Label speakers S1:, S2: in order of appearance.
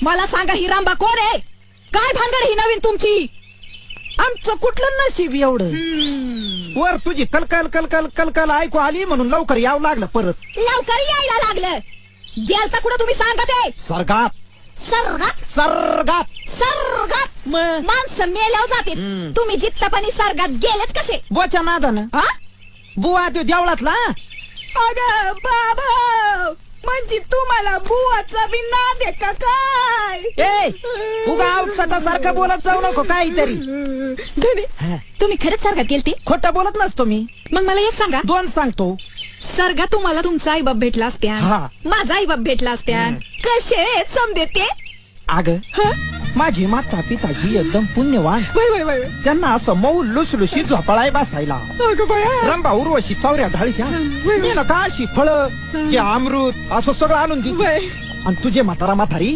S1: मला सांगा ही रामबा कोण आहे? काय भानगड ही नवीन तुमची?
S2: आमचं कुठलं नशीब एवढं? वर तुझी कलकल कलकल कलकल ऐकू आली म्हणून लवकर यावं लागलं परत.
S1: लवकर यायला लागलं. गेलता कुठं तुम्ही सांगा ते?
S2: सर्गात
S1: सर्गात
S2: सर्गात
S1: सर्गात
S2: मग
S1: माणसं मेल्यावर जाते. तुम्ही जित्तपणी सर्गात गेलेत कसे?
S2: बोच्या नादानं
S1: हा?
S2: बुवा तो देवळातला.
S1: अगं बाबा, म्हणजे तुम्हाला बुवाचा बी नाद आहे का काय?
S2: ए उगा औषधा सारखं बोलत जाऊ नको काहीतरी.
S1: तुम्ही खरंच सर्गात गेलते?
S2: खोटं बोलत नसतो मी.
S1: मग मला एक सांगा,
S2: दोन सांगतो.
S1: सर्गात तुम्हाला तुमचा आईबाप भेटला असत्या,
S2: हा.
S1: माझा आईबाप भेटला असत्या, कसे समजे ते?
S2: अग माझी माता पिताजी एकदम पुण्यवान.
S1: वय वय वय
S2: त्यांना असं मऊ लुसलुशी झोपाळाय बसायला.
S1: अगं बाया.
S2: रंबा उर्वशी चौऱ्या ढाळीच्या मी ना का अशी फळ ते अमृत असं सगळं आणून दिली.
S1: वय
S2: आणि तुझे म्हातारा म्हातारी